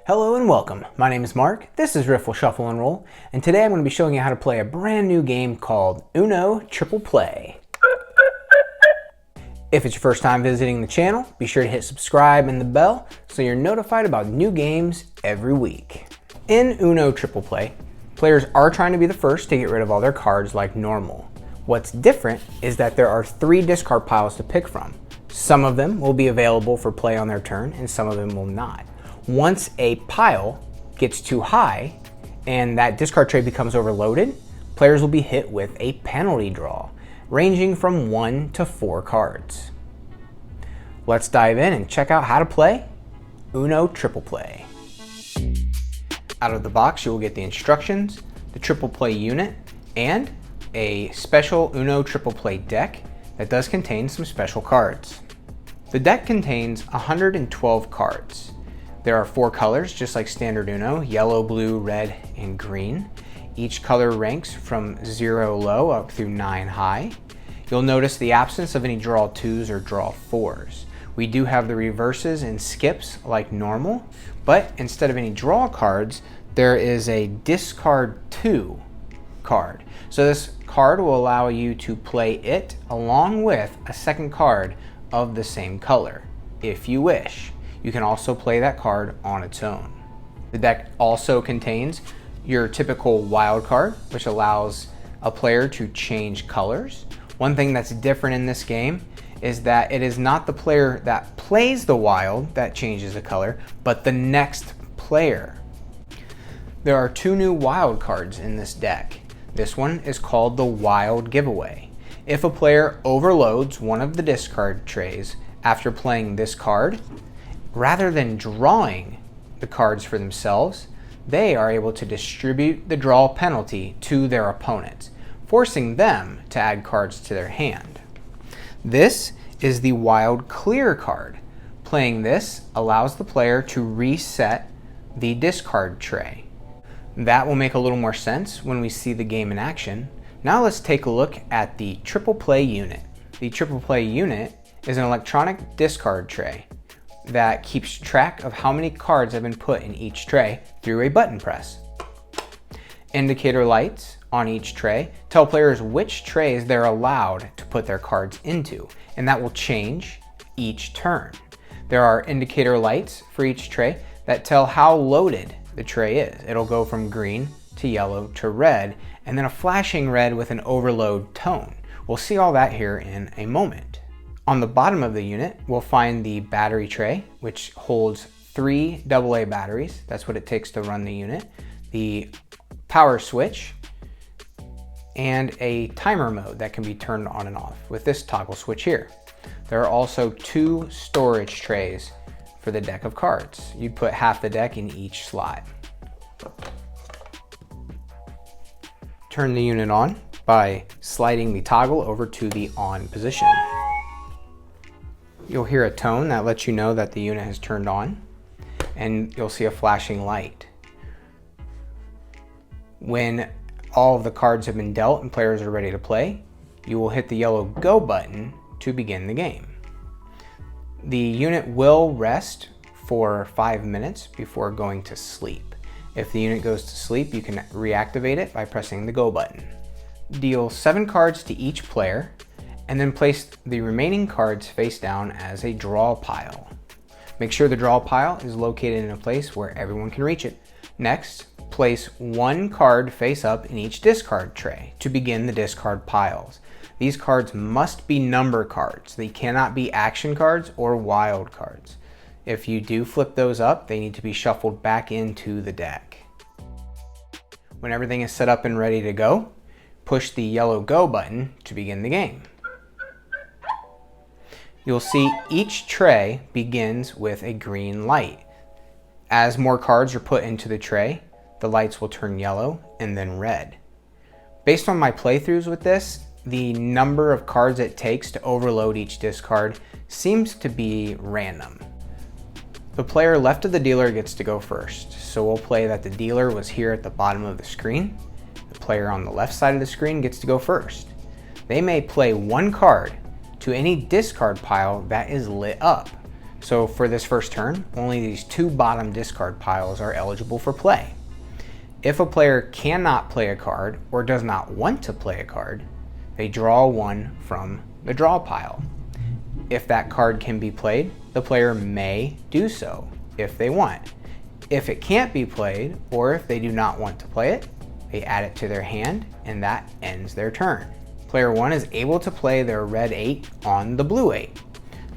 Hello and welcome. My name is Mark, this is Riffle Shuffle and Roll, and today I'm going to be showing you how to play a brand new game called Uno Triple Play. If it's your first time visiting the channel, be sure to hit subscribe and the bell so you're notified about new games every week. In Uno Triple Play, players are trying to be the first to get rid of all their cards like normal. What's different is that there are 3 discard piles to pick from. Some of them will be available for play on their turn and some of them will not. Once a pile gets too high and that discard tray becomes overloaded, players will be hit with a penalty draw, ranging from 1 to 4 cards. Let's dive in and check out how to play Uno Triple Play. Out of the box, you will get the instructions, the Triple Play unit, and a special Uno Triple Play deck that does contain some special cards. The deck contains 112 cards. There are 4 colors, just like standard Uno: yellow, blue, red, and green. Each color ranks from 0 low up through 9 high. You'll notice the absence of any draw 2s or draw 4s. We do have the reverses and skips like normal, but instead of any draw cards, there is a discard 2 card. So this card will allow you to play it along with a second card of the same color, if you wish. You can also play that card on its own. The deck also contains your typical wild card, which allows a player to change colors. One thing that's different in this game is that it is not the player that plays the wild that changes the color, but the next player. There are 2 new wild cards in this deck. This one is called the Wild Giveaway. If a player overloads one of the discard trays after playing this card, rather than drawing the cards for themselves, they are able to distribute the draw penalty to their opponents, forcing them to add cards to their hand. This is the Wild Clear card. Playing this allows the player to reset the discard tray. That will make a little more sense when we see the game in action. Now let's take a look at the Triple Play unit. The Triple Play unit is an electronic discard tray that keeps track of how many cards have been put in each tray through a button press. Indicator lights on each tray tell players which trays they're allowed to put their cards into, and that will change each turn. There are indicator lights for each tray that tell how loaded the tray is. It'll go from green to yellow to red, and then a flashing red with an overload tone. We'll see all that here in a moment. On the bottom of the unit, we'll find the battery tray, which holds 3 AA batteries. That's what it takes to run the unit. The power switch, and a timer mode that can be turned on and off with this toggle switch here. There are also 2 storage trays for the deck of cards. You'd put half the deck in each slot. Turn the unit on by sliding the toggle over to the on position. You'll hear a tone that lets you know that the unit has turned on, and you'll see a flashing light. When all of the cards have been dealt and players are ready to play, you will hit the yellow go button to begin the game. The unit will rest for 5 minutes before going to sleep. If the unit goes to sleep, you can reactivate it by pressing the go button. Deal 7 cards to each player, and then place the remaining cards face down as a draw pile. Make sure the draw pile is located in a place where everyone can reach it. Next, place 1 card face up in each discard tray to begin the discard piles. These cards must be number cards. They cannot be action cards or wild cards. If you do flip those up, they need to be shuffled back into the deck. When everything is set up and ready to go, push the yellow go button to begin the game. You'll see each tray begins with a green light. As more cards are put into the tray, the lights will turn yellow and then red. Based on my playthroughs with this, the number of cards it takes to overload each discard seems to be random. The player left of the dealer gets to go first, so we'll play that the dealer was here at the bottom of the screen. The player on the left side of the screen gets to go first. They may play 1 card to any discard pile that is lit up. So for this first turn, only these 2 bottom discard piles are eligible for play. If a player cannot play a card or does not want to play a card, they draw 1 from the draw pile. If that card can be played, the player may do so if they want. If it can't be played, or if they do not want to play it, they add it to their hand, and that ends their turn. Player 1 is able to play their red 8 on the blue 8.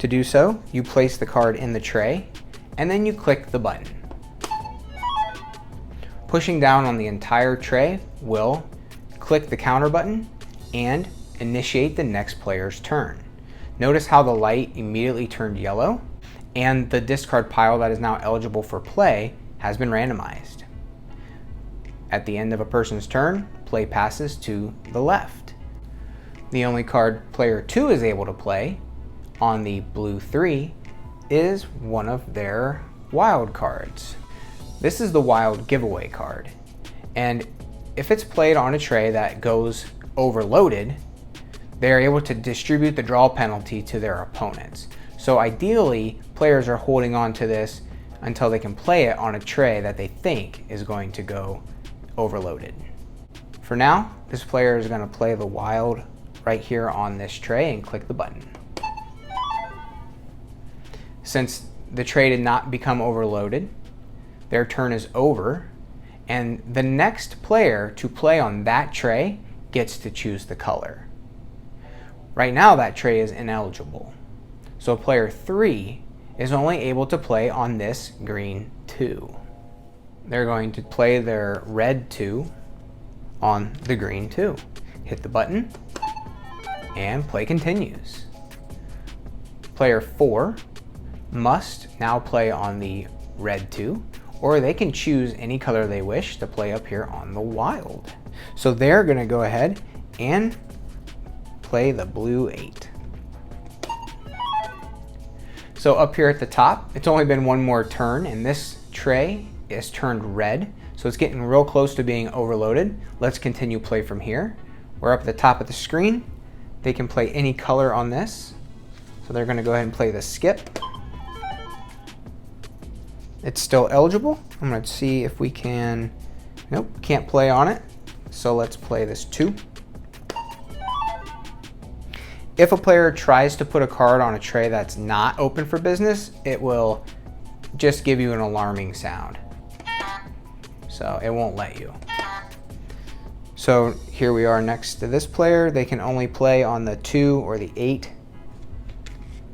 To do so, you place the card in the tray, and then you click the button. Pushing down on the entire tray will click the counter button and initiate the next player's turn. Notice how the light immediately turned yellow, and the discard pile that is now eligible for play has been randomized. At the end of a person's turn, play passes to the left. The only card player 2 is able to play on the blue 3 is one of their wild cards. This is the wild giveaway card, and if it's played on a tray that goes overloaded, they're able to distribute the draw penalty to their opponents. So ideally, players are holding on to this until they can play it on a tray that they think is going to go overloaded. For now, this player is going to play the wild right here on this tray and click the button. Since the tray did not become overloaded, their turn is over, and the next player to play on that tray gets to choose the color. Right now that tray is ineligible, so player 3 is only able to play on this green 2. They're going to play their red 2 on the green 2. Hit the button, and play continues. Player 4 must now play on the red 2, or they can choose any color they wish to play up here on the wild. So they're going to go ahead and play the blue 8. So up here at the top, it's only been one more turn, and this tray is turned red, so it's getting real close to being overloaded. Let's continue play from here. We're up at the top of the screen. They can play any color on this, so they're going to go ahead and play the skip. It's still eligible. I'm going to see if we can. Nope, can't play on it, so let's play this 2. If a player tries to put a card on a tray that's not open for business, it will just give you an alarming sound. So it won't let you. So here we are next to this player. They can only play on the 2 or the 8.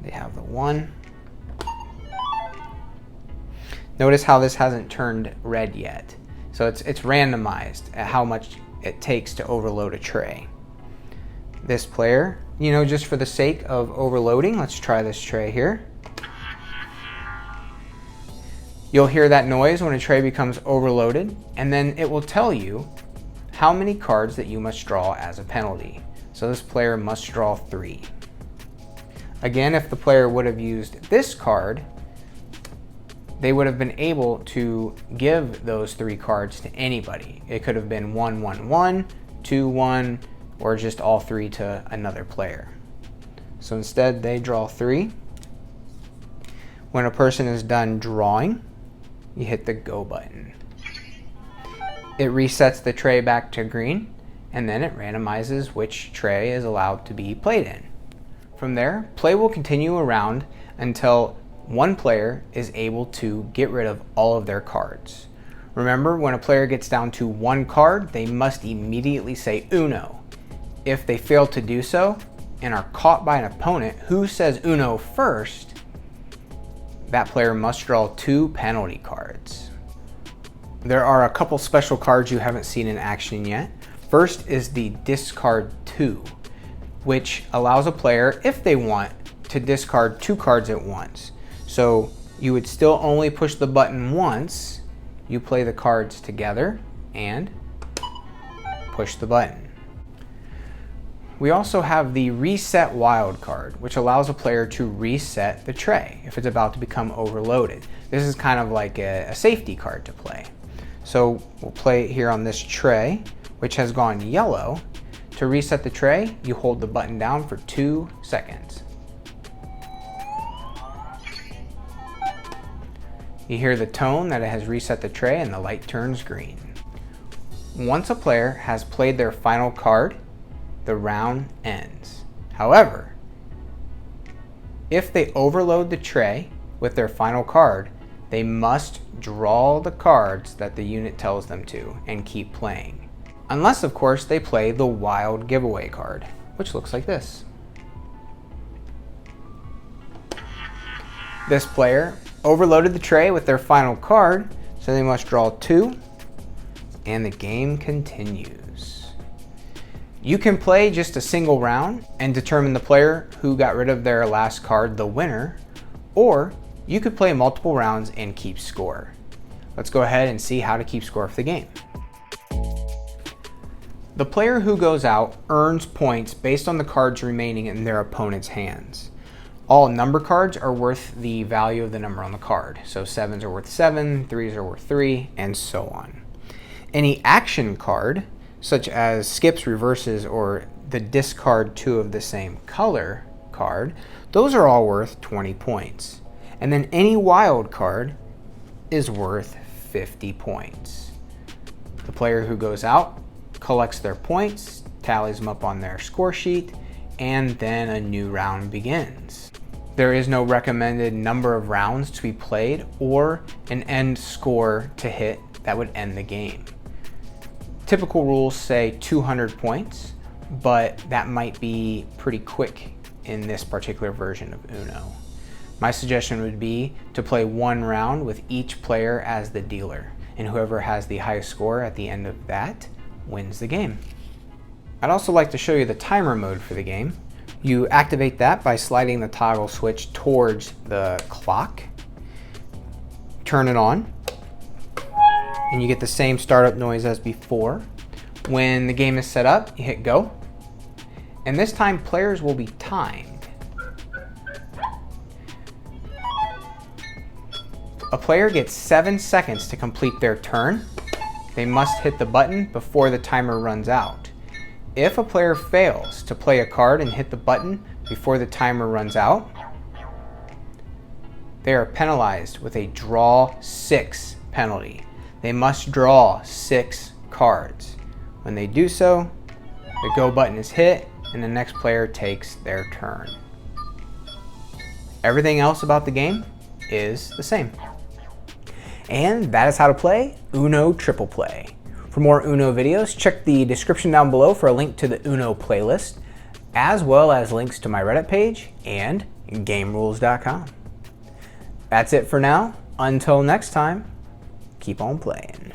They have the 1. Notice how this hasn't turned red yet. So it's randomized at how much it takes to overload a tray. This player, just for the sake of overloading, let's try this tray here. You'll hear that noise when a tray becomes overloaded, and then it will tell you how many cards that you must draw as a penalty. So this player must draw 3. Again, if the player would have used this card, they would have been able to give those 3 cards to anybody. It could have been 1, 1, 1, 2, 1, or just all 3 to another player. So instead, they draw 3. When a person is done drawing, you hit the go button. It resets the tray back to green, and then it randomizes which tray is allowed to be played in. From there, play will continue around until one player is able to get rid of all of their cards. Remember, when a player gets down to 1 card, they must immediately say Uno. If they fail to do so and are caught by an opponent who says Uno first, that player must draw 2 penalty cards. There are a couple special cards you haven't seen in action yet. First is the discard 2, which allows a player, if they want, to discard 2 cards at once. So you would still only push the button once. You play the cards together and push the button. We also have the reset wild card, which allows a player to reset the tray if it's about to become overloaded. This is kind of like a safety card to play. So we'll play it here on this tray, which has gone yellow. To reset the tray, you hold the button down for 2 seconds. You hear the tone that it has reset the tray and the light turns green. Once a player has played their final card, the round ends. However, if they overload the tray with their final card, they must draw the cards that the unit tells them to and keep playing. Unless, of course, they play the wild giveaway card, which looks like this. This player overloaded the tray with their final card, so they must draw 2, and the game continues. You can play just a single round and determine the player who got rid of their last card the winner, or you could play multiple rounds and keep score. Let's go ahead and see how to keep score for the game. The player who goes out earns points based on the cards remaining in their opponent's hands. All number cards are worth the value of the number on the card. So 7s are worth 7, 3s are worth 3, and so on. Any action card, such as skips, reverses, or the discard 2 of the same color card, those are all worth 20 points. And then any wild card is worth 50 points. The player who goes out collects their points, tallies them up on their score sheet, and then a new round begins. There is no recommended number of rounds to be played or an end score to hit that would end the game. Typical rules say 200 points, but that might be pretty quick in this particular version of Uno. My suggestion would be to play one round with each player as the dealer, and whoever has the highest score at the end of that wins the game. I'd also like to show you the timer mode for the game. You activate that by sliding the toggle switch towards the clock, turn it on, and you get the same startup noise as before. When the game is set up, you hit go, and this time players will be timed. A player gets 7 seconds to complete their turn. They must hit the button before the timer runs out. If a player fails to play a card and hit the button before the timer runs out, they are penalized with a draw 6 penalty. They must draw 6 cards. When they do so, the go button is hit and the next player takes their turn. Everything else about the game is the same. And that is how to play Uno Triple Play. For more Uno videos, check the description down below for a link to the Uno playlist, as well as links to my Reddit page and GameRules.com. That's it for now. Until next time, keep on playing.